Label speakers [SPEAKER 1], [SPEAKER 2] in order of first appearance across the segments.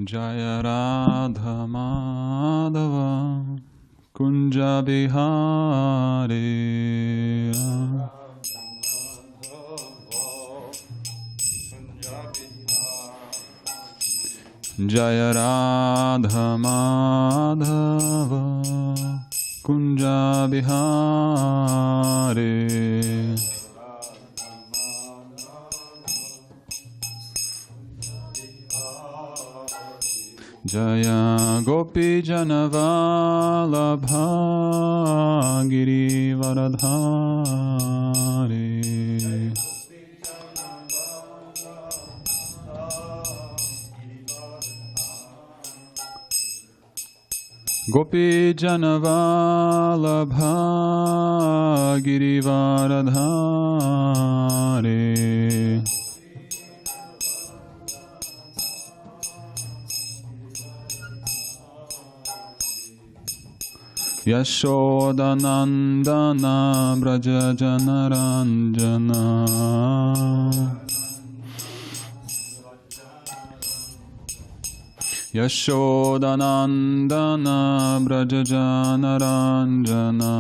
[SPEAKER 1] Jaya Radha Madhava Kunja Bihari Jaya Radha Madhava Kunja Bihari Jaya Gopi Janavalabha Giri Varadhari Gopi Janavalabha Giri Varadhari Yashodanandana Braja Janaranjana Yashodanandana Braja Janaranjana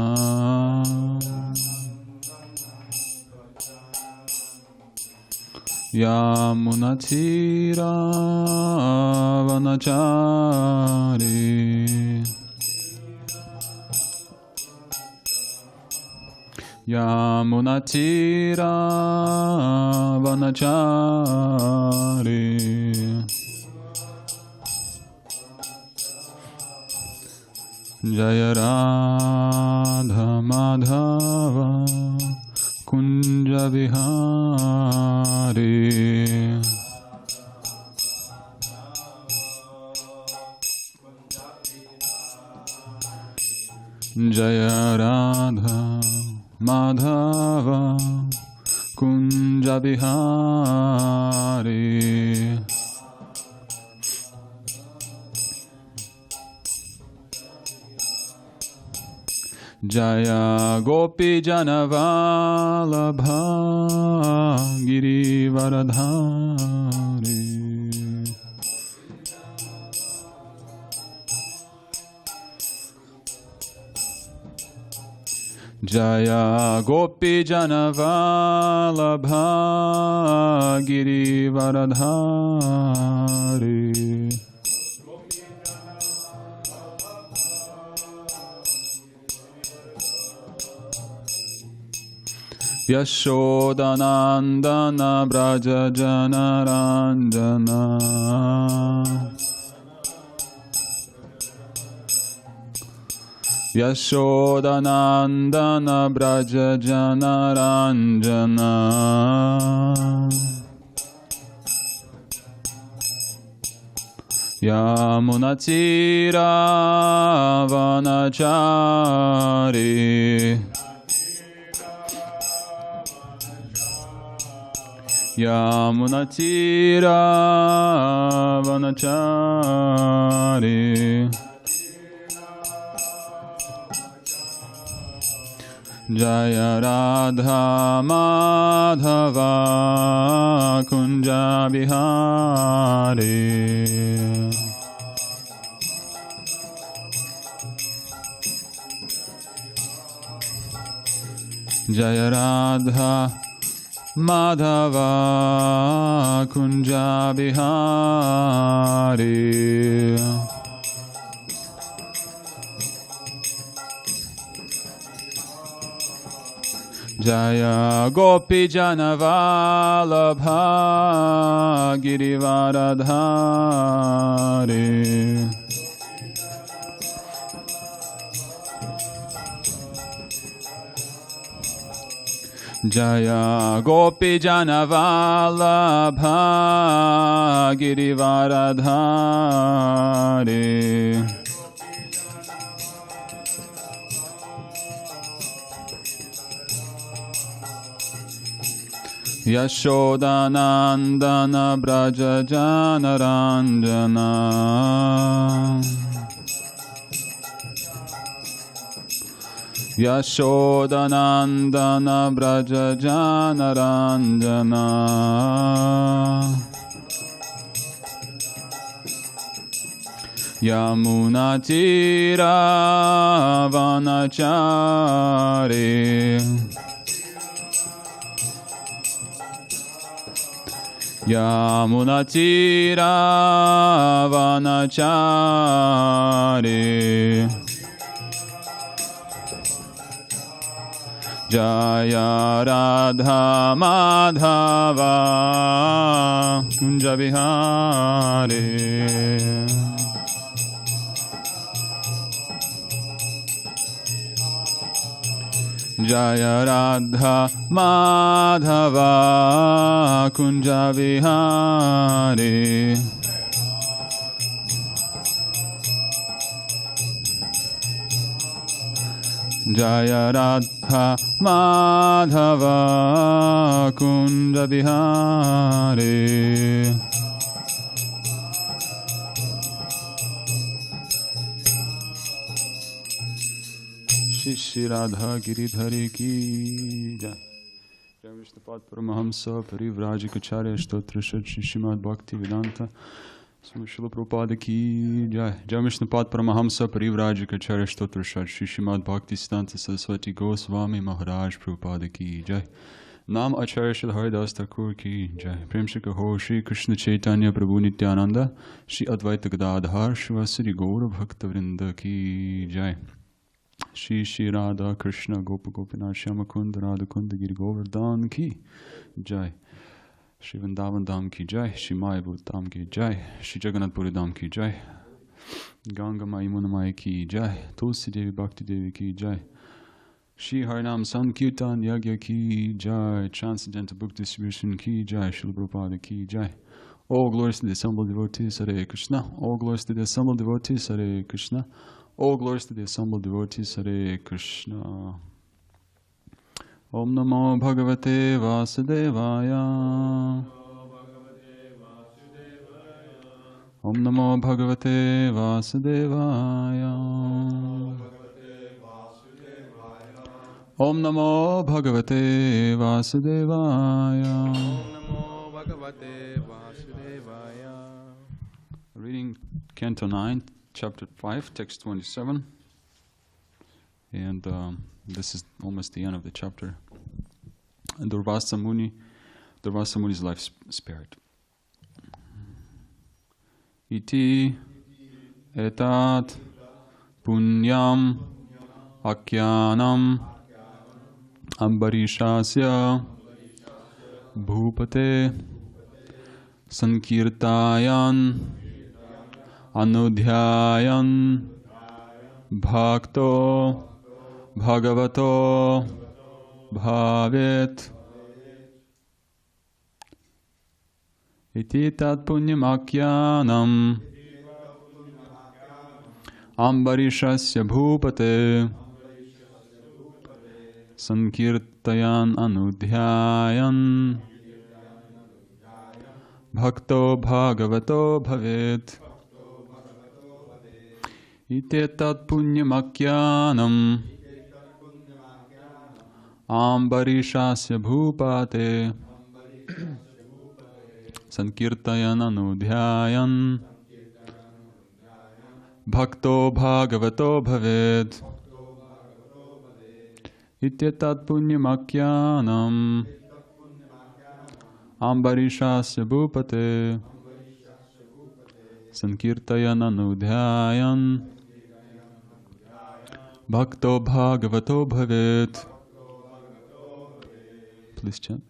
[SPEAKER 1] Yamunatira Vanachari Yamunatira Vanachari Jaya Radha Madhava Kunja Bihari Jaya Radha Madhava Kunja Bihari Jaya Gopi Janavalabha Giri Varadhari Jaya Gopi Janavalabha Giri Varadhari Yashodanandana Braja Janaranjana Yashodanandana Braja Janaranjana Yamunatira Vanachari Yamunatira Vanachari Jaya Radha Madhava Kunja Bihari Jaya Radha Madhava Kunja Bihari Jaya Gopi Janavalabha Giri Varadhari Jaya Gopi Janavalabha Giri Varadhari Yashodanandana Braja Janaranjana Yashodanandana Braja Janaranjana Yamunatira vanachare Yamunatira vanachare Jaya Radha Madhava Kunja Vihare Jaya Radha Madhava Kunja Vihare Jaya Radha Madhava Kunja Vihare Shri Radha Giridhari Ki Jai Jai Vishnupad Paramahamsa Parivrajikacharya Stotra Shri Srimad Bhakti Vedanta Swami Srila Prabhupada Ki Jai Jai Vishnupad Paramahamsa Parivrajikacharya Stotra Shri Srimad Bhakti Siddhanta Saraswati Goswami Mahārāja Prabhupada Ki Jai Nam Acharya Shri Haridas Thakur Ki Jai Prem Shri Kaho Shri Krishna Chaitanya Prabhu Nityananda Shri Advaita Gadadhar Shivasari Gaura Bhakta Vrinda Ki Jai Shri Shri Radha Krishna Gopa Gopinath Shyama Kunda Radha Kunda Giri Govardhan Ki Jai Shri Vrindavan Dham Ki Jai Shri Mayapur Dham Ki Jai Shri Jagannath Puri Dham Ki Jai Ganga Mai Yamuna Mai Ki Jai Tulsi Devi Bhakti Devi Ki Jai Shri Harinam Sankirtan Yagya Ki Jai Transcendental Book Distribution Ki Jai Srila Prabhupada Ki Jai All glories to the assembled devotees Hare Krishna All glories to the assembled devotees Hare Krishna All glories to the assembled devotees Hare Krishna Om Namo Bhagavate Vasudevaya Om Namo Bhagavate Vasudevaya Om Namo Bhagavate Vasudevaya Reading Canto 9 Chapter 5, text 27, and this is almost the end of the chapter. Durvasa Muni's life spared. Iti etat punyam akyanam Ambarīṣasya bhupate sankirtayan Anudhyayan Bhakto Bhagavato Bhavet Iti tat punyamakyanam Ambarīṣasya bhupate Sankirtayan Anudhyayan Bhakto Bhagavato Bhavet Itetat punyamakyanam Ambarīṣasya bhupate Sankirtayan Anudhyayan Bhakto Bhagavato Bhavet Itetat punyamakyanam Ambarīṣasya bhupate Sankirtayan Anudhyayan Bhakto Bhagavato Bhavet. Please chant.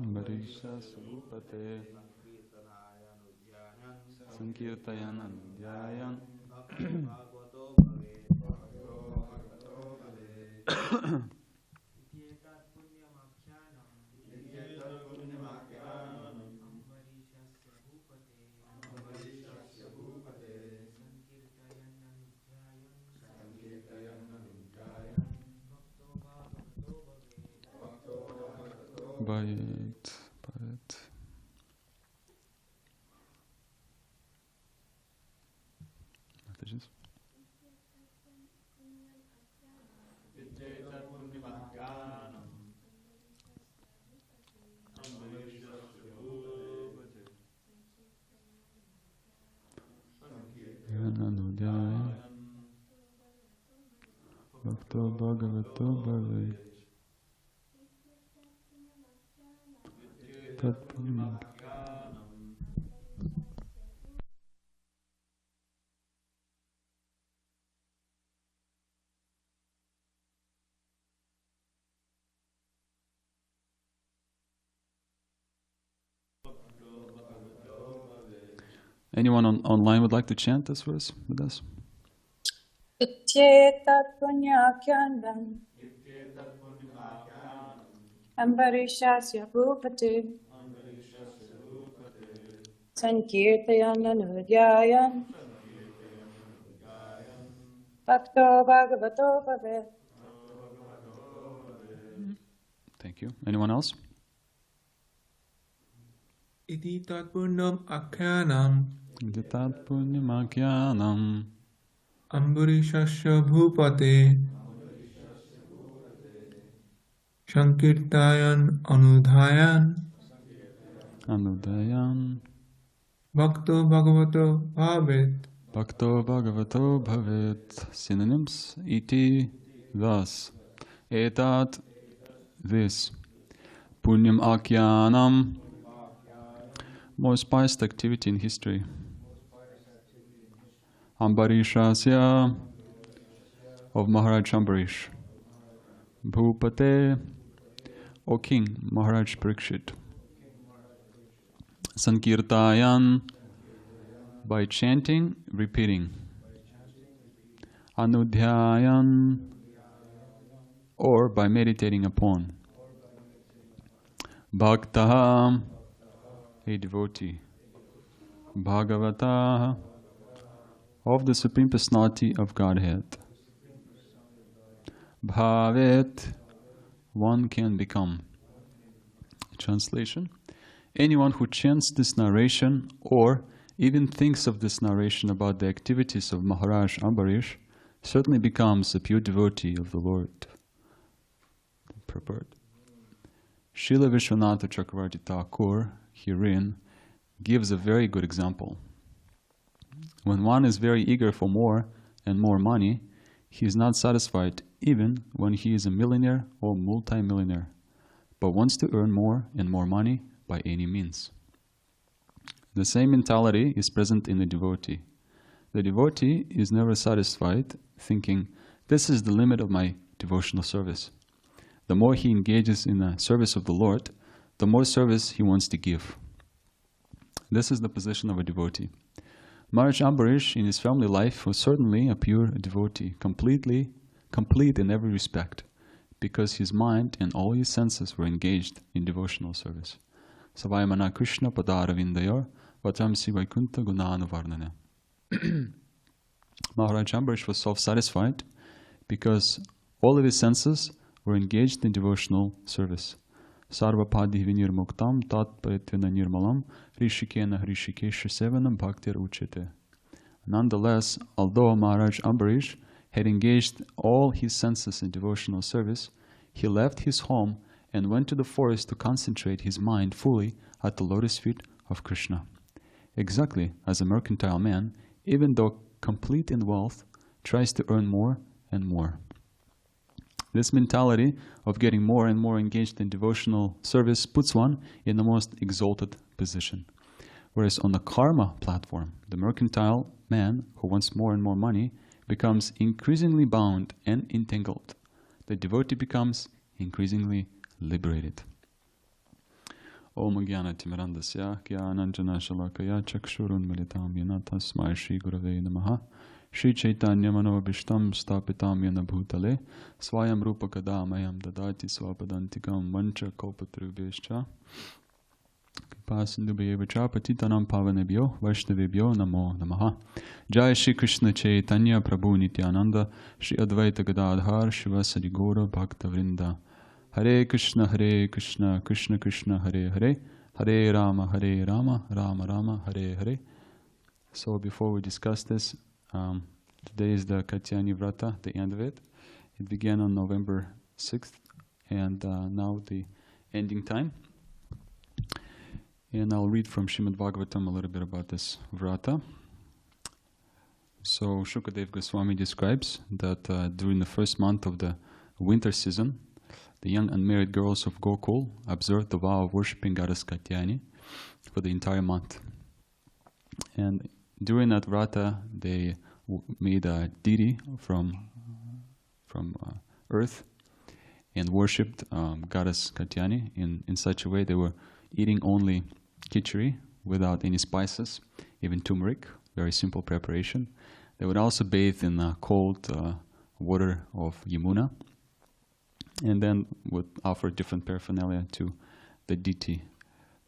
[SPEAKER 1] Ambarīṣasya bhupate Sankirtayan Anudhyayan Bhayet. Messages? Bhakto Bhagavato Bhave. Anyone online would like to chant this verse with us?
[SPEAKER 2] Ityetat punyakyanam Ambarīṣasya bhupate Sankirtayan anudhyayan Bhakto Bhagavato bhavet.
[SPEAKER 1] Thank you. Anyone else?
[SPEAKER 3] Iti tatpunyam akhyanam
[SPEAKER 1] Ditat punyamakyanam
[SPEAKER 3] Ambarīṣasya bhupate Sankirtayan
[SPEAKER 1] Anudayan
[SPEAKER 3] Bhakto Bhagavato bhavet.
[SPEAKER 1] Bhakto Bhagavato Bhavet. Synonyms: iti, thus, etat, this, punyam akyanam, most pious activity in history, Ambarīṣasya, of Mahārāja Ambarīṣa, Bhupate, O King, Mahārāja Parikshit, Sankirtayan, by chanting, repeating, Anudhyayan, or by meditating upon, Bhaktaha, a devotee, Bhagavata, of the Supreme Personality of Godhead, Bhavet, one can become. Translation: anyone who chants this narration or even thinks of this narration about the activities of Mahārāja Ambarīṣa certainly becomes a pure devotee of the Lord. Purport. Srila Vishwanatha Chakravarti Thakur herein gives a very good example. When one is very eager for more and more money, he is not satisfied even when he is a millionaire or multi-millionaire, but wants to earn more and more money by any means. The same mentality is present in the devotee. The devotee is never satisfied, thinking, this is the limit of my devotional service. The more he engages in the service of the Lord, the more service he wants to give. This is the position of a devotee. Mahārāja Ambarīṣa in his family life was certainly a pure devotee, complete in every respect, because his mind and all his senses were engaged in devotional service. Savayamana Krishna Padaravindayor Vatamsi Vaikunta Gunana Varnana. Mahārāja Ambarīṣa was self-satisfied because all of his senses were engaged in devotional service. Sarvapadi vinirmuktam tat paritvina nirmalam rishikena hrishikesha sevanam bhaktir uchete. Nonetheless, although Mahārāja Ambarīṣa had engaged all his senses in devotional service, he left his home and went to the forest to concentrate his mind fully at the lotus feet of Krishna. Exactly as a mercantile man, even though complete in wealth, tries to earn more and more. This mentality of getting more and more engaged in devotional service puts one in the most exalted position. Whereas on the karma platform, the mercantile man who wants more and more money becomes increasingly bound and entangled. The devotee becomes increasingly liberated. Om Jnana Timirandasya Jnananjana Shalakaya Chakshurun Militam Yena Tasmai Shri Gurave Namaha Shri Chaitanya Manobhishtam Stapitam Yena Bhutale Swayam Rupa Kadamayam Dadati Swapadantikam Vancha Kalpatrubhescha Pasindubhyevacha Patitanam Pavanebhyo Vaishnavebhyo Namo Namaha. Jai Shri Krishna Chaitanya Prabhu Nityananda Shri Advaita Gadadhar Shivasari Gaura Bhakta Vrinda. Hare Krishna Krishna Krishna Hare Hare Hare Rama Rama Rama Hare Hare. So before we discuss this, today is the Katyani Vrata, the end of it. It began on November 6th and now the ending time. And I'll read from Srimad Bhagavatam a little bit about this Vrata. So Shukadev Goswami describes that during the first month of the winter season, the young unmarried girls of Gokul observed the vow of worshipping goddess Katyani for the entire month. And during that Vrata, they made a deity from earth and worshipped goddess Katyani in such a way they were eating only khichdi without any spices, even turmeric, very simple preparation. They would also bathe in cold water of Yamuna, and then would offer different paraphernalia to the deity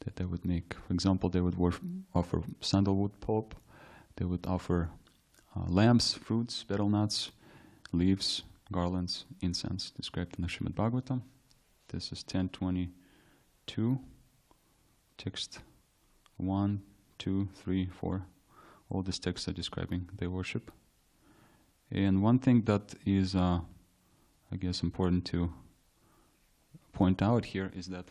[SPEAKER 1] that they would make. For example, they would offer sandalwood pulp, they would offer lamps, fruits, betel nuts, leaves, garlands, incense, described in the Srimad Bhagavatam. This is 1022, text 1, 2, 3, 4. All these texts are describing their worship. And one thing that is, I guess, important to point out here is that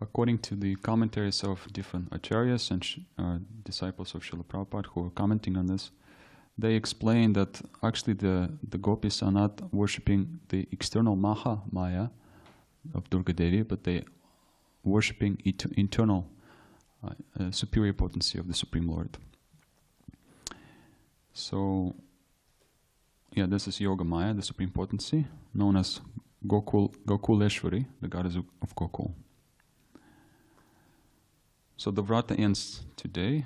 [SPEAKER 1] according to the commentaries of different acharyas and disciples of Srila Prabhupada who are commenting on this, they explain that actually the gopis are not worshipping the external Maha Maya of Durga Devi, but they worshipping internal superior potency of the Supreme Lord. So, yeah, this is Yoga Maya, the Supreme Potency, known as Gokuleshwari, the goddess of Gokul. So the Vrata ends today.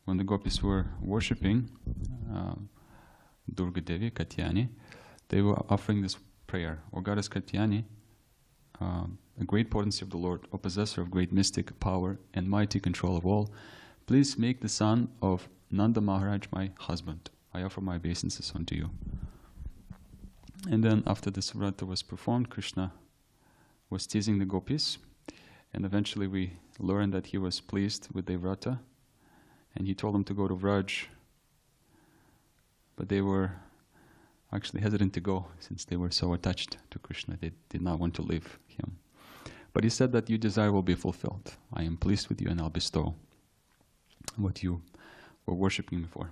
[SPEAKER 1] When the gopis were worshipping Durga Devi, Katyani, they were offering this prayer: O goddess Katyani, a great potency of the Lord, O possessor of great mystic power and mighty control of all, please make the son of Nanda Mahārāja my husband. I offer my obeisances unto you. And then after this Vrata was performed, Krishna was teasing the gopis, and eventually we learned that he was pleased with the Vrata, and he told them to go to Vraj, but they were actually hesitant to go since they were so attached to Krishna. They did not want to leave him. But he said that your desire will be fulfilled. I am pleased with you and I'll bestow what you were worshipping me for.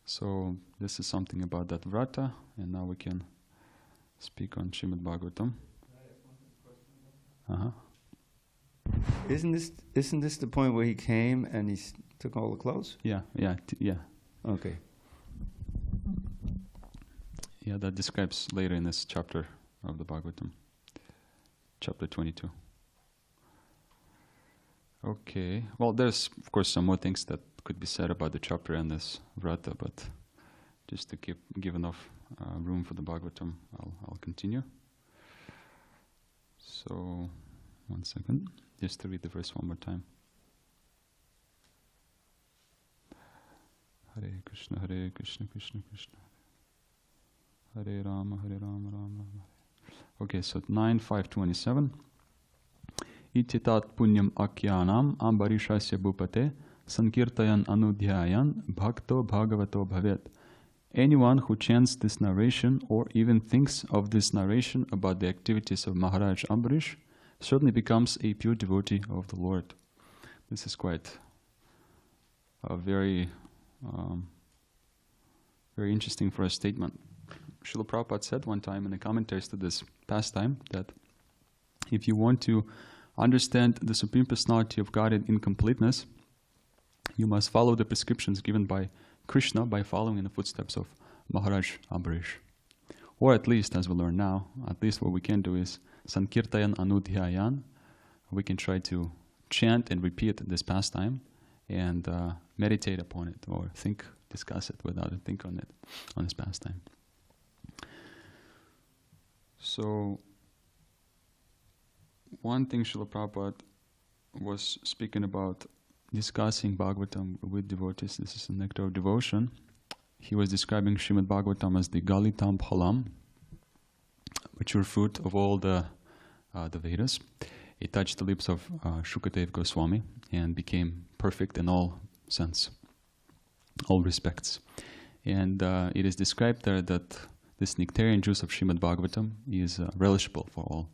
[SPEAKER 1] So this is something about that Vrata, and now we can speak on Srimad Bhagavatam.
[SPEAKER 4] Isn't this the point where he came and he took all the clothes?
[SPEAKER 1] Yeah.
[SPEAKER 4] Okay.
[SPEAKER 1] Yeah, that describes later in this chapter of the Bhagavatam, chapter 22. Okay, well, there's of course some more things that could be said about the chapter and this Vrata, but just to give enough room for the Bhagavatam, I'll continue. So, one second, just to read the verse one more time. Hare Krishna, Krishna Krishna, Hare Rama, Rama Rama. Okay, so 9:527. Ititat punyam akyanam ambarishasya bhupate sankirtayan anudhyayan bhakto bhagavato bhavet. Anyone who chants this narration or even thinks of this narration about the activities of Mahārāja Ambarīṣa certainly becomes a pure devotee of the Lord. This is quite a very interesting for a statement. Srila Prabhupada said one time in the commentaries to this pastime that if you want to understand the Supreme Personality of God in completeness, you must follow the prescriptions given by Krishna by following in the footsteps of Mahārāja Ambarīṣa. Or at least, as we learn now, at least what we can do is Sankirtayan Anudhyayan. We can try to chant and repeat this pastime and meditate upon it, or discuss it with others, think on it, on this pastime. So, one thing Srila Prabhupada was speaking about discussing Bhagavatam with devotees. This is the nectar of devotion. He was describing Srimad Bhagavatam as the Galitam Phalam, mature fruit of all the Vedas. It touched the lips of Shukadeva Goswami and became perfect in all sense, all respects. And it is described there that this nectarian juice of Srimad Bhagavatam is relishable for all,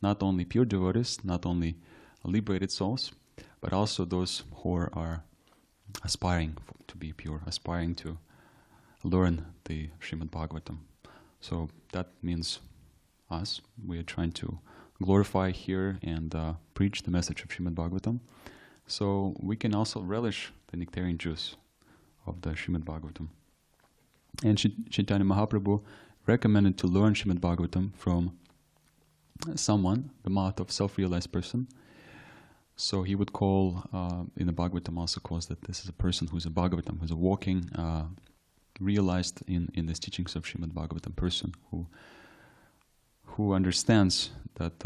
[SPEAKER 1] not only pure devotees, not only liberated souls, but also those who are aspiring to be pure, aspiring to learn the Srimad Bhagavatam. So that means us. We are trying to glorify, hear, and preach the message of Srimad Bhagavatam. So we can also relish the nectarian juice of the Srimad Bhagavatam. And Chaitanya Mahaprabhu recommended to learn Srimad Bhagavatam from someone, the mouth of self-realized person. So he would call, in the Bhagavatam also calls that this is a person who's a Bhagavatam, who's a walking, realized in these teachings of Srimad Bhagavatam person who understands that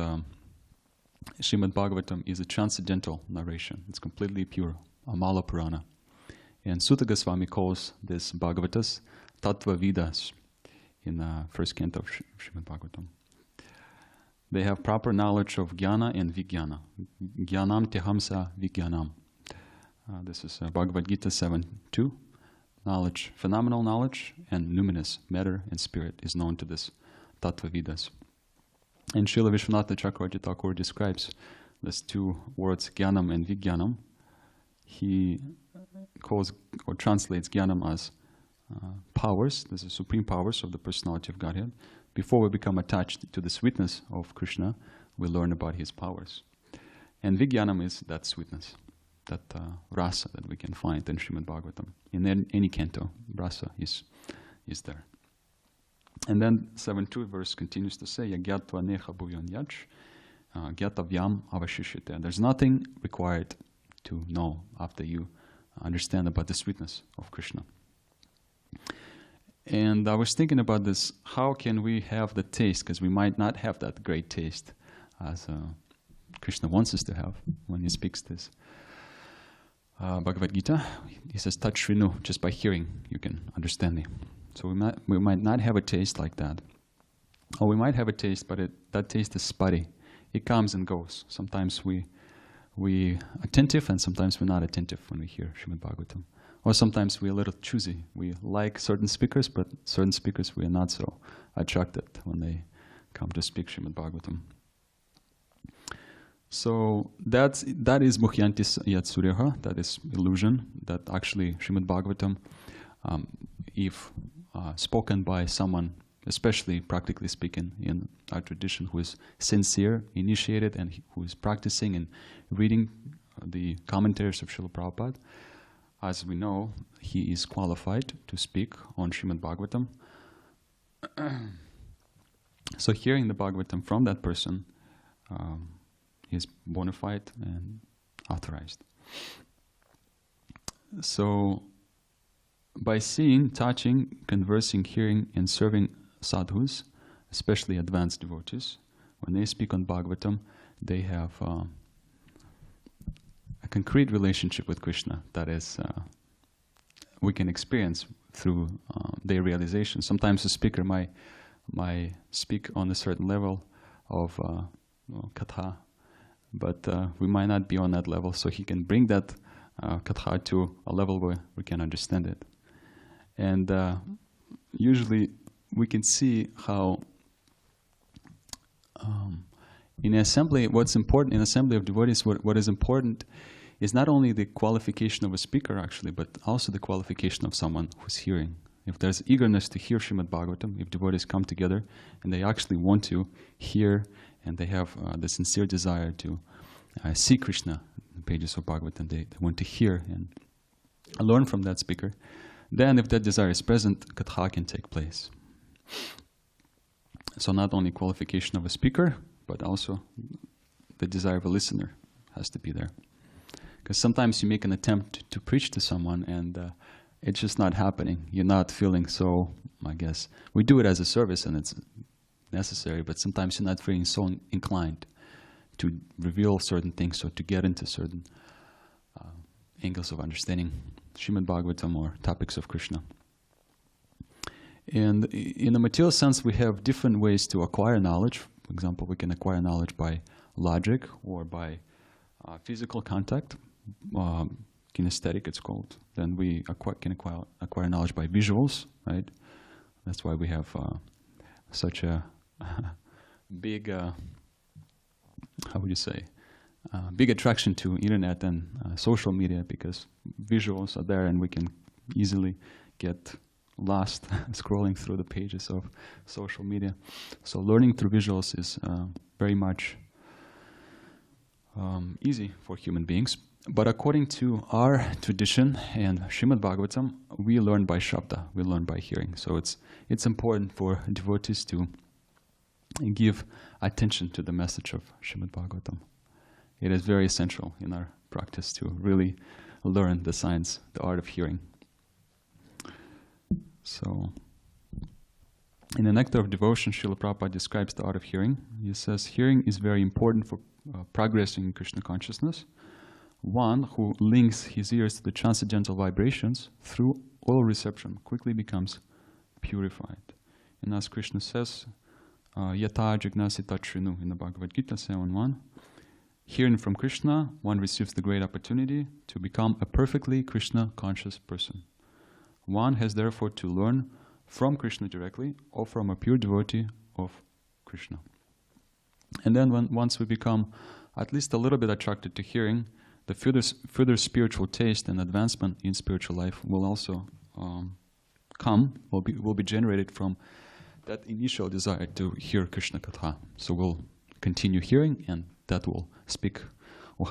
[SPEAKER 1] Srimad Bhagavatam is a transcendental narration. It's completely pure, Amala Purana. And Sutta Goswami calls this Bhagavatas Tattva Vidas in the first canto of Srimad Bhagavatam. They have proper knowledge of Jnana and Vijnana. Jnanam Tehamsa Vijnanam. This is Bhagavad Gita 7.2. Knowledge, phenomenal knowledge, and numinous matter and spirit is known to this Tattva Vidas. And Srila Vishwanatha Chakravarti Thakur describes these two words, Jnanam and Vijnanam. He calls or translates Jnanam as powers. This is supreme powers of the personality of Godhead. Before we become attached to the sweetness of Krishna, we learn about his powers. And Vijnanam is that sweetness, that rasa that we can find in Srimad Bhagavatam. In any canto, rasa is there. And then 7.2 verse continues to say, Yagyatva neha bhuyan yach, gyatavyam avashishite. There's nothing required to know after you understand about the sweetness of Krishna. And I was thinking about this, how can we have the taste, because we might not have that great taste as Krishna wants us to have when he speaks this Bhagavad Gita. He says, Tat Shrinu, just by hearing you can understand me. So we might not have a taste like that. Or we might have a taste, but that taste is spotty. It comes and goes. Sometimes we attentive and sometimes we're not attentive when we hear Srimad Bhagavatam. Or sometimes we're a little choosy. We like certain speakers, but certain speakers we are not so attracted when they come to speak Srimad Bhagavatam. So that is Mukhyanti Yat Suryaha, that is illusion, that actually Srimad Bhagavatam, if spoken by someone, especially practically speaking in our tradition, who is sincere, initiated, and who is practicing and reading the commentaries of Srila Prabhupada, as we know, he is qualified to speak on Srimad Bhagavatam. So hearing the Bhagavatam from that person is bona fide and authorized. So by seeing, touching, conversing, hearing, and serving sadhus, especially advanced devotees, when they speak on Bhagavatam, they have a concrete relationship with Krishna that is we can experience through their realization. Sometimes the speaker might speak on a certain level of katha, but we might not be on that level, so he can bring that katha to a level where we can understand it. And usually we can see how in assembly, what's important in assembly of devotees, what is important is not only the qualification of a speaker actually, but also the qualification of someone who's hearing. If there's eagerness to hear Srimad Bhagavatam, if devotees come together and they actually want to hear and they have the sincere desire to see Krishna in the pages of Bhagavatam, they want to hear and learn from that speaker, then if that desire is present, katha can take place. So not only qualification of a speaker, but also the desire of a listener has to be there. Because sometimes you make an attempt to preach to someone and it's just not happening. You're not feeling so, I guess, we do it as a service and it's necessary, but sometimes you're not feeling so inclined to reveal certain things or to get into certain angles of understanding Srimad Bhagavatam or topics of Krishna. And in a material sense, we have different ways to acquire knowledge. For example, we can acquire knowledge by logic or by physical contact, kinesthetic it's called. Then we can acquire knowledge by visuals, right? That's why we have such a big, how would you say, big attraction to internet and social media, because visuals are there and we can easily get lost scrolling through the pages of social media. So learning through visuals is very much easy for human beings. But according to our tradition and Srimad Bhagavatam, we learn by Shabda, we learn by hearing. So it's important for devotees to give attention to the message of Srimad Bhagavatam. It is very essential in our practice to really learn the science, the art of hearing. So, in the Nectar of Devotion, Srila Prabhupada describes the art of hearing. He says, hearing is very important for progressing in Krishna consciousness. One who links his ears to the transcendental vibrations through oral reception quickly becomes purified. And as Krishna says, Yata jignasi tatrinu in the Bhagavad Gita 7.1, hearing from Krishna, one receives the great opportunity to become a perfectly Krishna conscious person. One has therefore to learn from Krishna directly or from a pure devotee of Krishna. And then once we become at least a little bit attracted to hearing, the further spiritual taste and advancement in spiritual life will also will be generated from that initial desire to hear Krishna Katha. So we'll continue hearing, and that will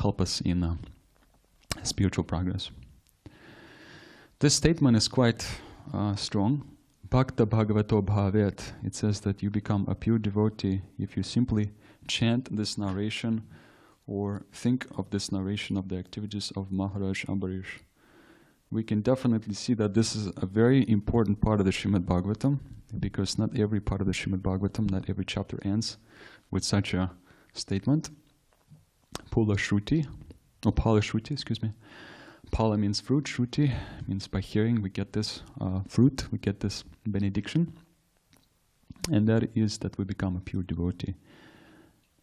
[SPEAKER 1] help us in spiritual progress. This statement is quite strong. Bhakta Bhagavato Bhavet. It says that you become a pure devotee if you simply chant this narration or think of this narration of the activities of Mahārāja Ambarīṣa. We can definitely see that this is a very important part of the Srimad Bhagavatam, because not every part of the Srimad Bhagavatam, not every chapter ends with such a statement. Pula Shruti, or Pala Shruti, excuse me. Pala means fruit, Shruti means by hearing we get this fruit, we get this benediction. And that is that we become a pure devotee.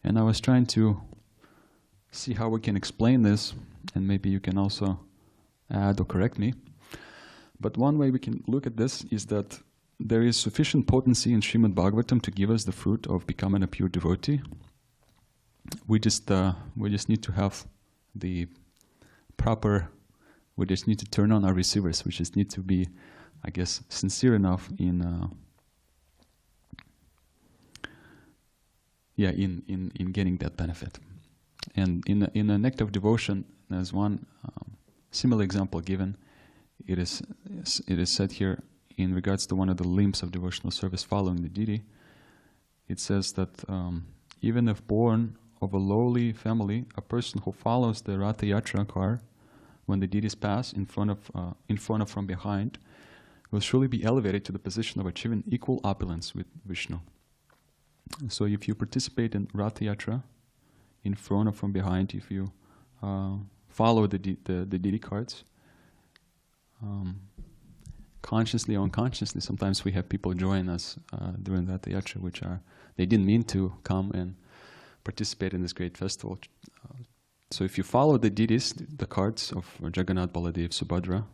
[SPEAKER 1] And I was trying to see how we can explain this, and maybe you can also add or correct me. But one way we can look at this is that there is sufficient potency in Srimad Bhagavatam to give us the fruit of becoming a pure devotee. We just need to have the proper. We just need to turn on our receivers. We just need to be, I guess, sincere enough in getting that benefit. And in a Nectar of Devotion, there's one similar example given. It is said here in regards to one of the limbs of devotional service following the deity. It says that even if born of a lowly family, a person who follows the Ratha Yatra car when the deities pass in front of from behind will surely be elevated to the position of achieving equal opulence with Vishnu. So if you participate in Ratha Yatra in front or from behind, if you follow the deity cards, consciously or unconsciously, sometimes we have people join us during Ratha Yatra they didn't mean to come and participate in this great festival. So if you follow the deities, the cards of Jagannath, Baladev, Subhadra,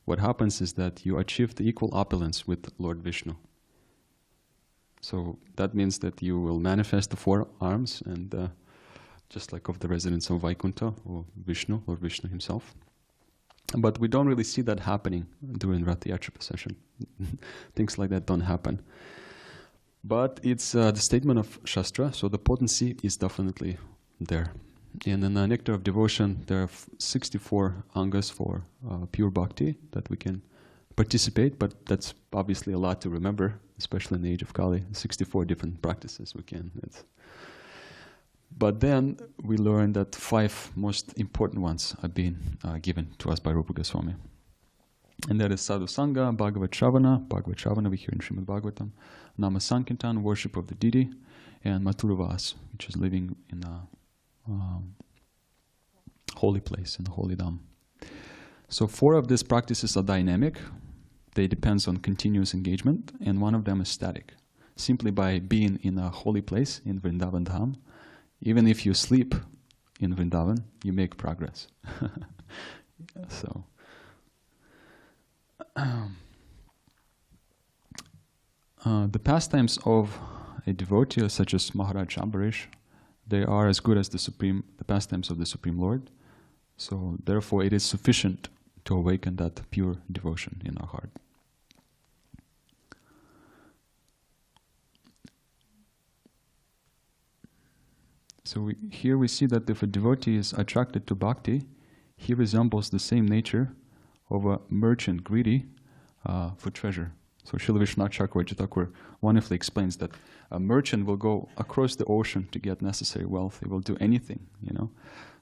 [SPEAKER 1] what happens is that you achieve the equal opulence with Lord Vishnu. So that means that you will manifest the 4 arms, and just like of the residents of Vaikuntha, or Vishnu, Lord Vishnu himself. But we don't really see that happening during Ratha Yatra procession. Things like that don't happen. But it's the statement of Shastra, so the potency is definitely there. And in the Nectar of Devotion, there are 64 angas for pure bhakti that we can participate, but that's obviously a lot to remember, especially in the age of Kali. 64 different practices we can. But then we learned that 5 most important ones are being given to us by Rupa Goswami. And that is Sadhu Sangha, Bhagavat Shravana we hear in Srimad Bhagavatam, Nama Sankirtan, worship of the deity, and Maturavas, which is living in a holy place, in the holy dham. So 4 of these practices are dynamic. They depend on continuous engagement, and 1 of them is static. Simply by being in a holy place, in Vrindavan Dham, even if you sleep in Vrindavan, you make progress. So, the pastimes of a devotee, such as Mahārāja Ambarīṣa, they are as good as the pastimes of the Supreme Lord. So, therefore, it is sufficient to awaken that pure devotion in our heart. So here we see that if a devotee is attracted to bhakti, he resembles the same nature of a merchant greedy for treasure. So Srila Vishwanath Chakravarti Thakur wonderfully explains that a merchant will go across the ocean to get necessary wealth. He will do anything, you know.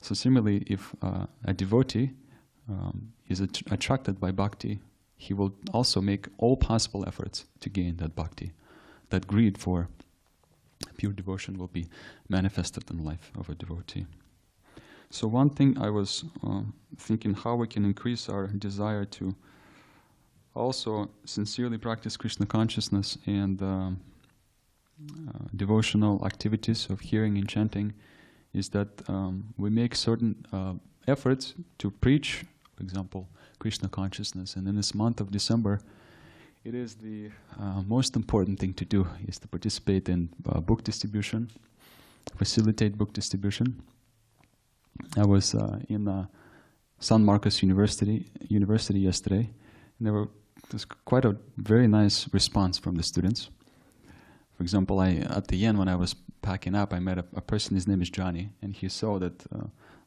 [SPEAKER 1] So similarly, if a devotee is attracted by bhakti, he will also make all possible efforts to gain that bhakti. That greed for pure devotion will be manifested in the life of a devotee. So one thing I was thinking how we can increase our desire to also sincerely practice Krishna consciousness and devotional activities of hearing and chanting is that we make certain efforts to preach, for example, Krishna consciousness. And in this month of December, it is the most important thing to do is to participate in book distribution, facilitate book distribution. I was in San Marcos University yesterday, and there was quite a very nice response from the students. For example, at the end when I was packing up, I met a person, his name is Johnny, and he saw that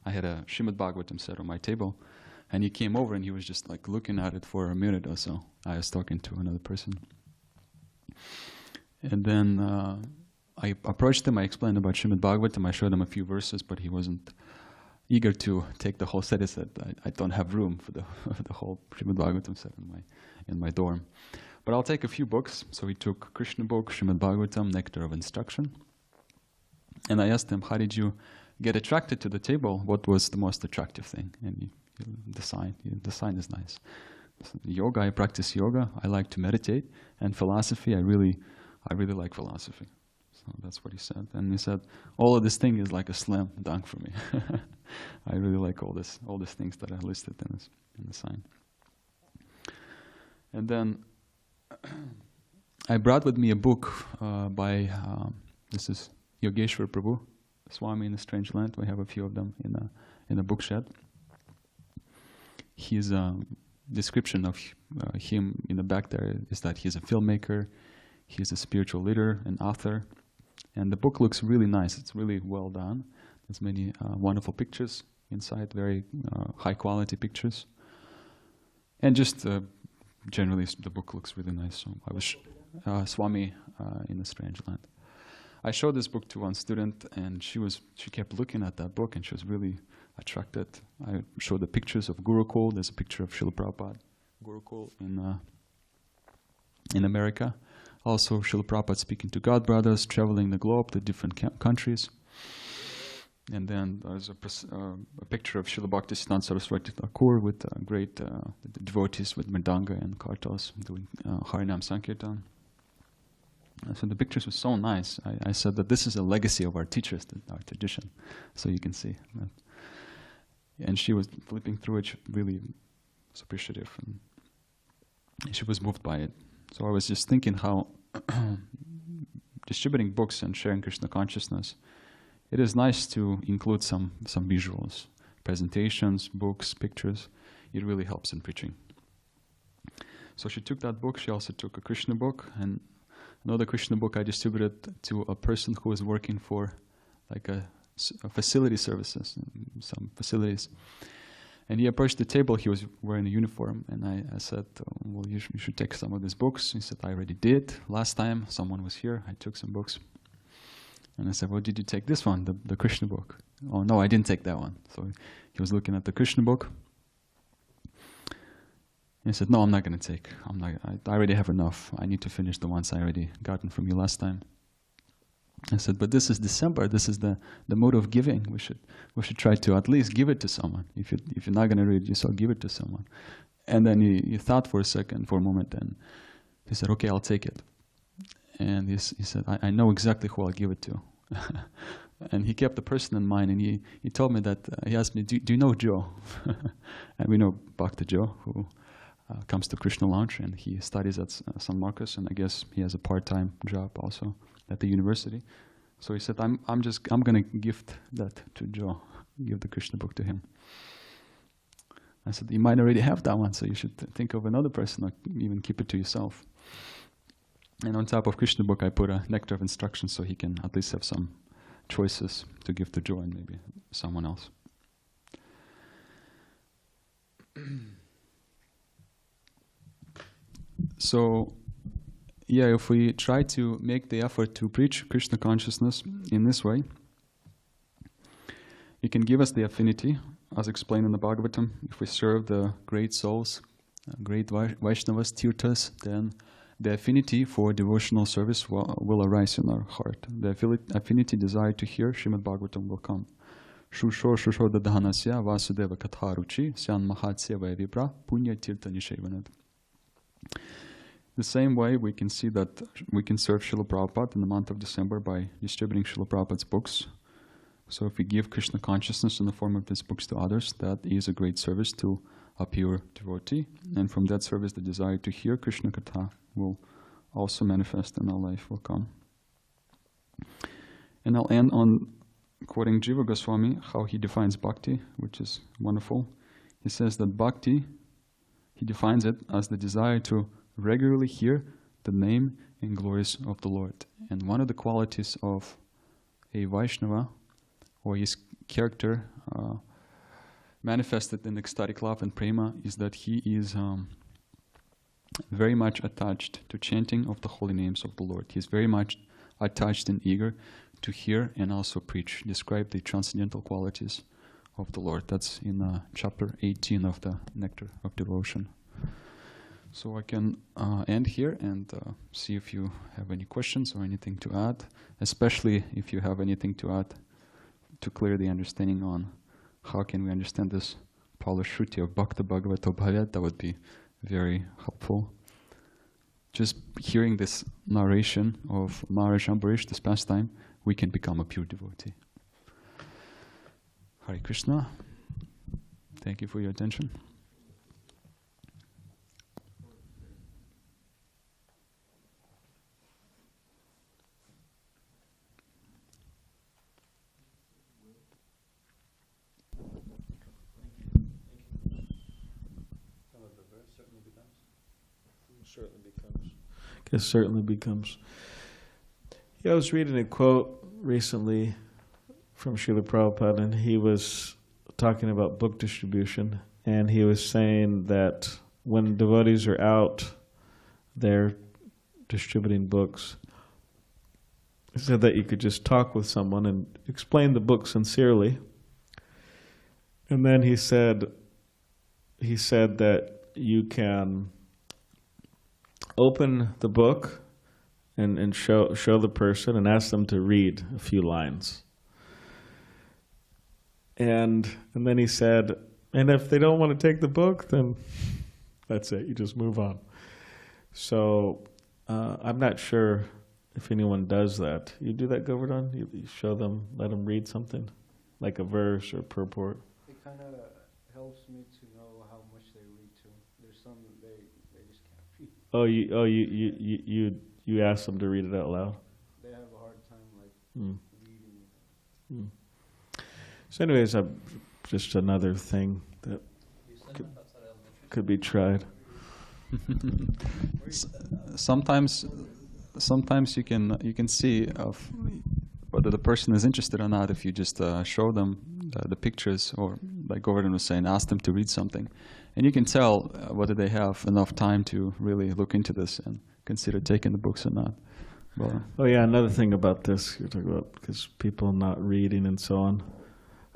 [SPEAKER 1] I had a Srimad Bhagavatam set on my table, and he came over and he was just like looking at it for a minute or so. I was talking to another person. And then I approached him, I explained about Srimad Bhagavatam, I showed him a few verses, but he wasn't eager to take the whole set. He said, I don't have room for the whole Srimad Bhagavatam set in my dorm. But I'll take a few books. So he took Krishna book, Srimad Bhagavatam, Nectar of Instruction. And I asked him, how did you get attracted to the table? What was the most attractive thing? And the sign is nice. So yoga, I practice yoga. I like to meditate. And philosophy, I really like philosophy. So that's what he said. And he said, all of this thing is like a slam dunk for me. I really like all these things that are listed in the sign. And then I brought with me a book by, this is Yogeshwar Prabhu, Swami in a Strange Land. We have a few of them in a bookshed. His description of him in the back there is that he's a filmmaker, he's a spiritual leader, an author, and the book looks really nice. It's really well done. There's many wonderful pictures inside, very high quality pictures, and just generally the book looks really nice. So I was Swami in a Strange Land. I showed this book to one student, and she kept looking at that book, and she was really attracted. I showed the pictures of Gurukul. There's a picture of Srila Prabhupada, Gurukul in America. Also, Srila Prabhupada speaking to God brothers, traveling the globe to different countries. And then there's a picture of Srila Bhaktisiddhanta Saraswati Thakur with great devotees with mridanga and kartos doing Harinam Sankirtan. So the pictures were so nice. I said that this is a legacy of our teachers, our tradition. So you can see that. And she was flipping through it, really was appreciative, and she was moved by it. So I was just thinking how distributing books and sharing Krishna consciousness, it is nice to include some visuals, presentations, books, pictures. It really helps in preaching. So she took that book. She also took a Krishna book, and another Krishna book I distributed to a person who was working for like a facility services, some facilities. And he approached the table. He was wearing a uniform, and I said, well, you should take some of these books. He said, I already did. Last time someone was here, I took some books. And I said, well, did you take this one, the Krishna book? Oh, no, I didn't take that one. So he was looking at the Krishna book. And he said, no, I'm not going to take. I already have enough. I need to finish the ones I already gotten from you last time. I said, but this is December. This is the mode of giving. We should try to at least give it to someone. If you're not going to read it, you still give it to someone. And then he thought for a moment, and he said, okay, I'll take it. And he said, I know exactly who I'll give it to. And he kept the person in mind, and he told me that, he asked me, do you know Joe? And we know Bhakti Joe, who comes to Krishna Lounge, and he studies at San Marcos, and I guess he has a part-time job also at the university. So he said, I'm going to gift that to Joe, give the Krishna book to him. I said, you might already have that one, so you should think of another person, or even keep it to yourself. And on top of Krishna book, I put a nectar of instructions, so he can at least have some choices to give to Joe and maybe someone else. So, yeah, if we try to make the effort to preach Krishna consciousness in this way, it can give us the affinity, as explained in the Bhagavatam. If we serve the great souls, great Vaishnavas, Tirthas, then the affinity for devotional service will arise in our heart. The affinity desire to hear Srimad Bhagavatam will come. Shusho dadhanasya vasudeva katharuchi syan mahatseva vipra punya tirtha nishevanad. The same way we can see that we can serve Srila Prabhupada in the month of December by distributing Srila Prabhupada's books. So if we give Krishna consciousness in the form of his books to others, that is a great service to a pure devotee. And from that service, the desire to hear Krishna Katha will also manifest in our life, will come. And I'll end on quoting Jiva Goswami, how he defines bhakti, which is wonderful. He says that bhakti, he defines it as the desire to regularly hear the name and glories of the Lord. And one of the qualities of a Vaishnava, or his character manifested in ecstatic love and prema, is that he is very much attached to chanting of the holy names of the Lord. He is very much attached and eager to hear and also preach, describe the transcendental qualities of the Lord. That's in chapter 18 of the Nectar of Devotion. So I can end here and see if you have any questions or anything to add, especially if you have anything to add to clear the understanding on how can we understand this Palashruti of Bhakta Bhagavato Bhavyat. That would be very helpful. Just hearing this narration of Mahārāja Ambarīṣa, this pastime, we can become a pure devotee. Hare Krishna. Thank you for your attention.
[SPEAKER 5] It certainly becomes. Yeah, I was reading a quote recently from Srila Prabhupada, and he was talking about book distribution, and he was saying that when devotees are out there distributing books, he said that you could just talk with someone and explain the book sincerely. And then he said that you can open the book and show the person and ask them to read a few lines. And then he said, and if they don't want to take the book, then that's it, you just move on. So I'm not sure if anyone does that. You do that, Govardhan? You show them, let them read something, like a verse or purport?
[SPEAKER 6] It kind of helps me to know how much they read too. There's some they just can't read.
[SPEAKER 5] You ask them to read it out loud?
[SPEAKER 6] They have a hard time reading.
[SPEAKER 5] So anyways, just another thing that could be tried.
[SPEAKER 1] Sometimes you can see of whether the person is interested or not if you just show them the pictures, or like Govardhan was saying, ask them to read something, and you can tell whether they have enough time to really look into this and consider taking the books or not. Well,
[SPEAKER 5] Oh yeah, another thing about this you're talking about, because people not reading and so on.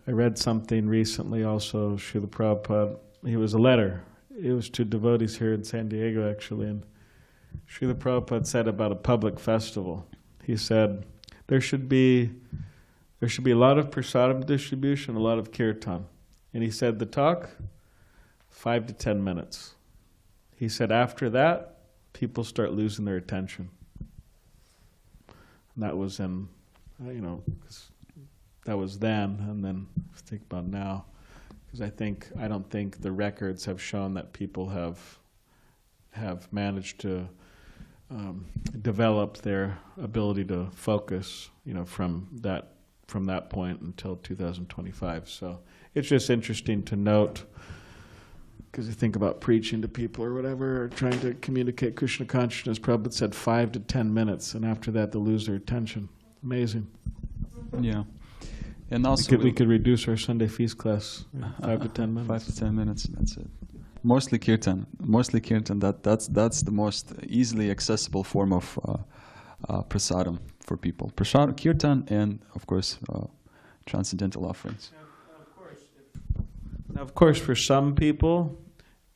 [SPEAKER 5] I read something recently also, Srila Prabhupada, it was a letter. It was to devotees here in San Diego actually, and Srila Prabhupada said about a public festival. He said, there should be a lot of prasadam distribution, a lot of kirtan. And he said the talk, 5 to 10 minutes. He said after that, people start losing their attention. And that was in, 'cause that was then, and then think about now. Because I don't think the records have shown that people have managed to develop their ability to focus, from that point until 2025. So it's just interesting to note, because you think about preaching to people or whatever, or trying to communicate Krishna consciousness. Prabhupada said 5 to 10 minutes, and after that they'll lose their attention. Amazing.
[SPEAKER 1] yeah. And also
[SPEAKER 5] We could reduce our Sunday feast class 5 to 10 minutes.
[SPEAKER 1] 5 to 10 minutes, that's it. Mostly kirtan. That's the most easily accessible form of prasadam for people. Prasadam, kirtan, and of course transcendental offerings.
[SPEAKER 5] Now, of course, for some people,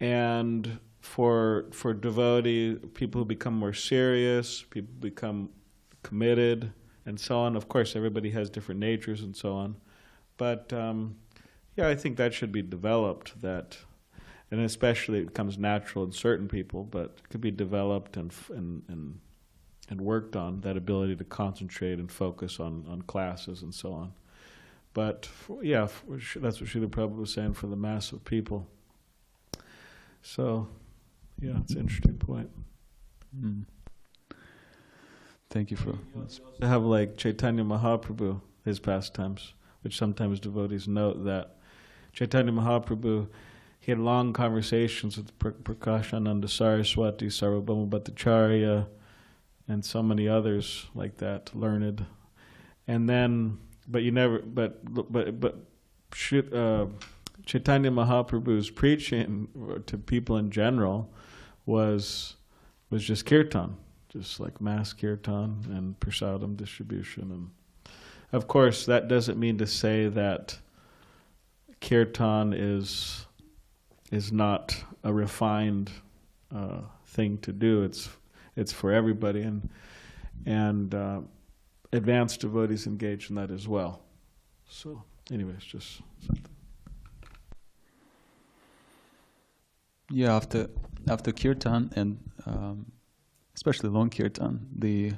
[SPEAKER 5] and for devotee, people who become more serious, people become committed, and so on. Of course, everybody has different natures and so on. But I think that should be developed. And especially it becomes natural in certain people, but it could be developed and worked on, that ability to concentrate and focus on classes and so on. But that's what Srila Prabhupada was saying for the mass of people. So, yeah, it's an interesting point.
[SPEAKER 1] Mm. Thank you for.
[SPEAKER 5] To have like Chaitanya Mahaprabhu, his pastimes, which sometimes devotees note that Chaitanya Mahaprabhu, he had long conversations with Prakashananda Saraswati, Sarvabhauma Bhattacharya, and so many others like that, learned. And then, Chaitanya Mahaprabhu's preaching to people in general was just kirtan, just like mass kirtan and prasadam distribution. And of course, that doesn't mean to say that kirtan is not a refined thing to do. It's for everybody, and advanced devotees engage in that as well. So, anyways, just something.
[SPEAKER 1] Yeah, after kirtan and especially long kirtan, the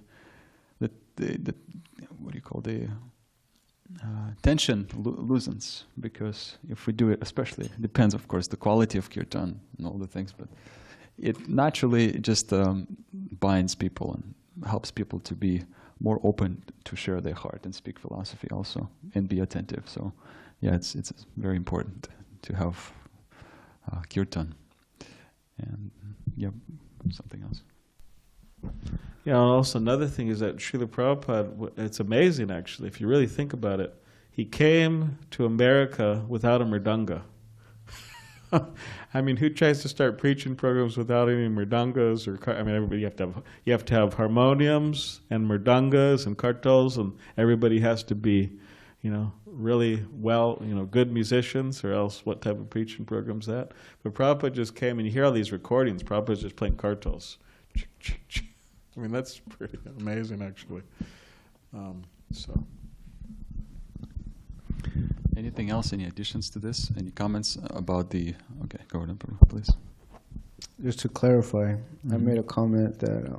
[SPEAKER 1] what do you call the tension loosens, because if we do it, especially, it depends, of course, the quality of kirtan and all the things, but it naturally just binds people and helps people to be more open to share their heart and speak philosophy also and be attentive. So, yeah, it's very important to have kirtan. And yeah, something else.
[SPEAKER 5] Yeah, and also another thing is that Srila Prabhupada, it's amazing actually, if you really think about it, he came to America without a mridanga. I mean, who tries to start preaching programs without any mridangas everybody, you have to have harmoniums and mridangas and kartals, and everybody has to be, really well, good musicians, or else what type of preaching program's that? But Prabhupada just came, and you hear all these recordings, Prabhupada's just playing kartals. I mean, that's pretty amazing, actually.
[SPEAKER 1] Anything else? Any additions to this? Any comments about the? Okay, go ahead, please.
[SPEAKER 6] Just to clarify, I made a comment that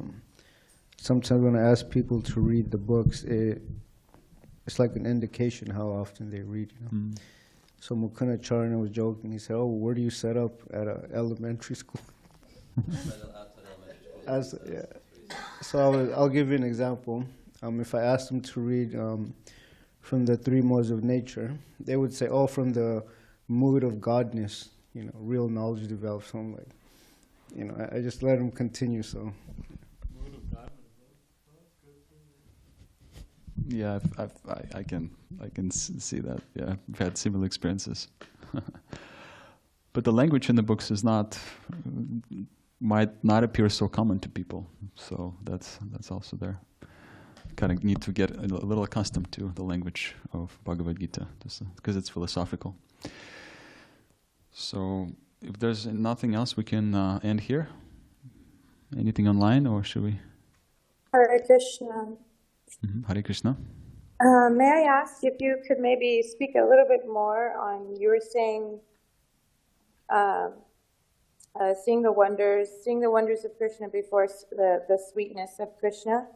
[SPEAKER 6] sometimes when I ask people to read the books, it's like an indication how often they read. So Mukunda Charana was joking. He said, "Oh, where do you set up at an elementary school?" So I'll give you an example. If I asked them to read from the three modes of nature, they would say, "Oh, from the mood of godness, real knowledge develops." So I'm like, I just let them continue. So.
[SPEAKER 1] Yeah, I can see that. Yeah, I've had similar experiences. But the language in the books might not appear so common to people. So that's also there. kind of need to get a little accustomed to the language of Bhagavad Gita, because it's philosophical. So if there's nothing else, we can end here. Anything online, or should we?
[SPEAKER 2] Hare Krishna.
[SPEAKER 1] Hare Krishna.
[SPEAKER 2] May I ask if you could maybe speak a little bit more on, you were saying, seeing the wonders of Krishna before the sweetness of Krishna.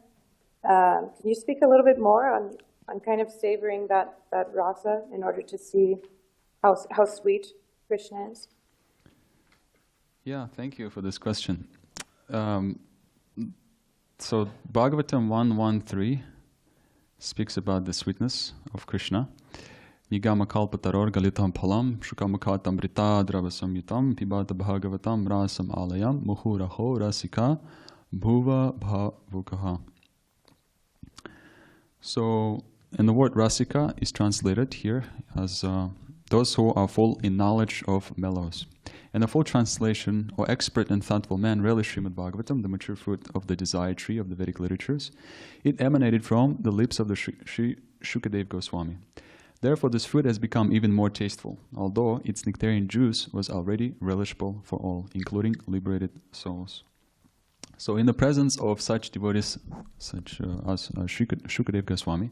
[SPEAKER 2] Can you speak a little bit more on kind of savoring that rasa in order to see how sweet Krishna is?
[SPEAKER 1] Yeah, thank you for this question. So Bhagavatam 1.1.3 speaks about the sweetness of Krishna. Nigama kalpataror galitam phalam shukamukhatam rita dravasam yutam pibata bhagavatam rasam alayam muhuraho rasika bhuva bhavukaha. So, and the word rasika is translated here as those who are full in knowledge of mellows. And the full translation, or expert and thoughtful man, relish Srimad Bhagavatam, the mature fruit of the desire tree of the Vedic literatures. It emanated from the lips of the Sri Shukadeva Goswami. Therefore, this fruit has become even more tasteful, although its nectarian juice was already relishable for all, including liberated souls. So in the presence of such devotees, such as Shukadeva Goswami,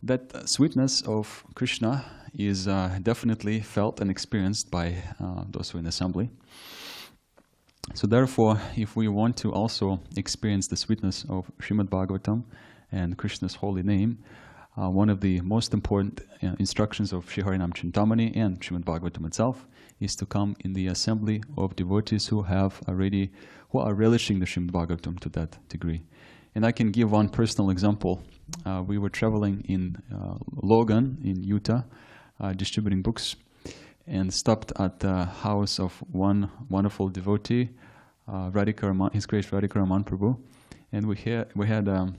[SPEAKER 1] that sweetness of Krishna is definitely felt and experienced by those who are in assembly. So therefore, if we want to also experience the sweetness of Srimad Bhagavatam and Krishna's holy name, one of the most important instructions of Sri Harinam Chintamani and Srimad Bhagavatam itself is to come in the assembly of devotees who are relishing the Srimad Bhagavatam to that degree. And I can give one personal example. We were traveling in Logan in Utah, distributing books, and stopped at the house of one wonderful devotee, His Grace Radhika Raman Prabhu, and we had a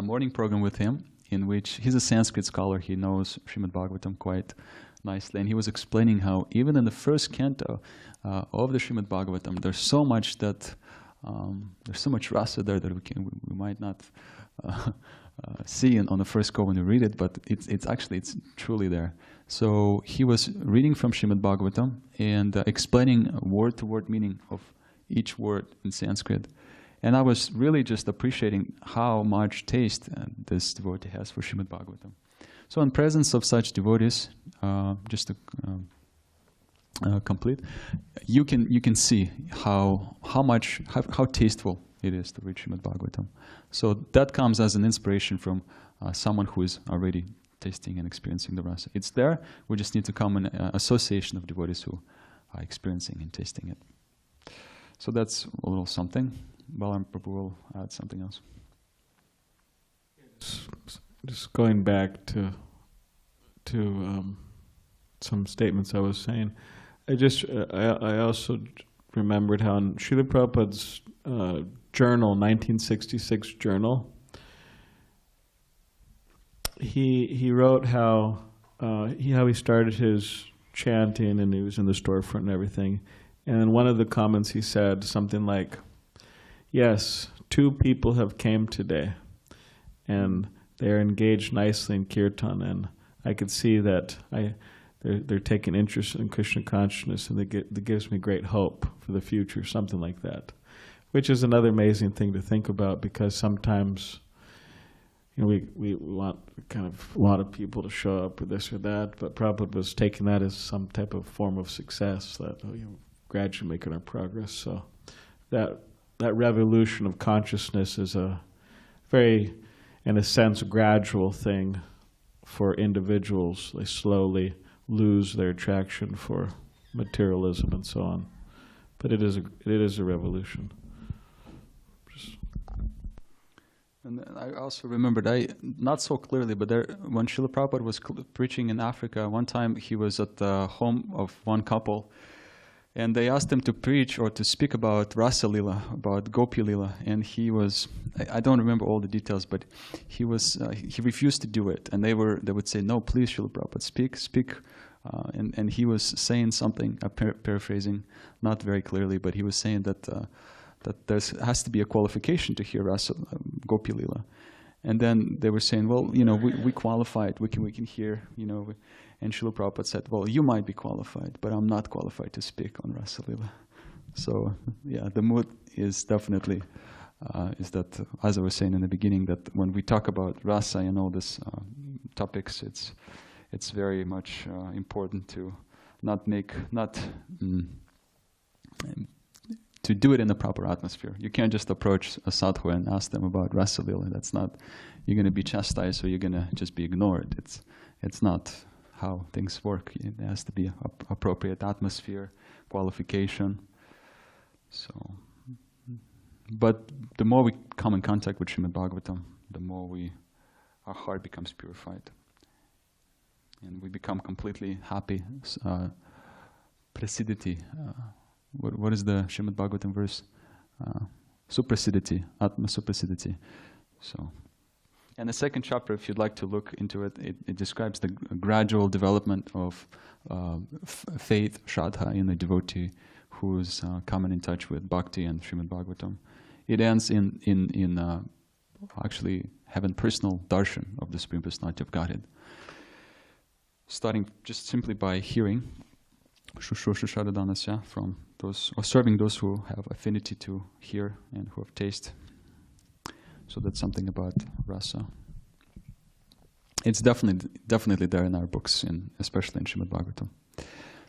[SPEAKER 1] morning program with him in which he's a Sanskrit scholar. He knows Srimad Bhagavatam quite nicely, and he was explaining how even in the first canto of the Srimad Bhagavatam, there's so much rasa there that we might not see on the first go when we read it, but it's truly there. So he was reading from Srimad Bhagavatam and explaining word-to-word meaning of each word in Sanskrit. And I was really just appreciating how much taste this devotee has for Srimad Bhagavatam. So in presence of such devotees, just to complete, you can see how tasteful it is to read Srimad Bhagavatam. So that comes as an inspiration from someone who is already tasting and experiencing the rasa. It's there. We just need to come in association of devotees who are experiencing and tasting it. So that's a little something. Balaram Prabhu will add something else.
[SPEAKER 5] Just going back to some statements I was saying. I also remembered how in Srila Prabhupada's journal, 1966 journal, he wrote how he started his chanting and he was in the storefront and everything. And in one of the comments he said something like, "Yes, 2 people have came today, and they're engaged nicely in kirtan, and I could see that they're taking interest in Krishna consciousness, and that gives me great hope for the future," something like that, which is another amazing thing to think about, because sometimes we want kind of a lot of people to show up or this or that, but Prabhupada was taking that as some type of form of success, that gradually making our progress. So that revolution of consciousness is a very, in a sense, gradual thing for individuals. They slowly lose their attraction for materialism and so on. But it is a revolution.
[SPEAKER 1] And I also remembered, not so clearly, but when Srila Prabhupada was preaching in Africa, one time he was at the home of one couple, and they asked him to preach or to speak about Rasa Lila, about Gopi Lila, and he was, I don't remember all the details, but he refused to do it, and they would say, "No, please, Srila Prabhupada, speak," and he was saying something, paraphrasing, not very clearly, but he was saying that there has to be a qualification to hear Rasa Gopi Lila, And then they were saying, well, you know, we qualified, we can hear, you know, and Srila Prabhupada said, well, you might be qualified, but I'm not qualified to speak on Rasa Lila. So, yeah, the mood is definitely, is that, as I was saying in the beginning, that when we talk about Rasa and all these topics, it's very much important to to do it in the proper atmosphere. You can't just approach a sadhu and ask them about Rasa Lila. That's not, you're going to be chastised or you're going to just be ignored. It's not how things work. It has to be appropriate atmosphere, qualification. So, but the more we come in contact with Srimad Bhagavatam, the more our heart becomes purified. And we become completely happy. Prasiddhiti. What is the Srimad Bhagavatam verse? Suprasiddhiti, Atma Suprasiddhiti. So, and the second chapter, if you'd like to look into it, it describes the gradual development of faith, Shraddha, in the devotee who's coming in touch with Bhakti and Srimad Bhagavatam. It ends in actually having personal darshan of the Supreme Personality of Godhead, starting just simply by hearing Shushosha Sharadanasya from those, or serving those who have affinity to hear and who have taste. So that's something about rasa. It's definitely there in our books, especially in Srimad Bhagavatam.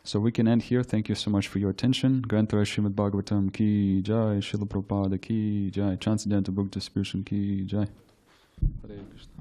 [SPEAKER 1] So we can end here. Thank you so much for your attention. Grantara Srimad Bhagavatam ki jai, Srila Prabhupada ki jai, Chants Bhakti Distribution ki jai. Hare Krishna.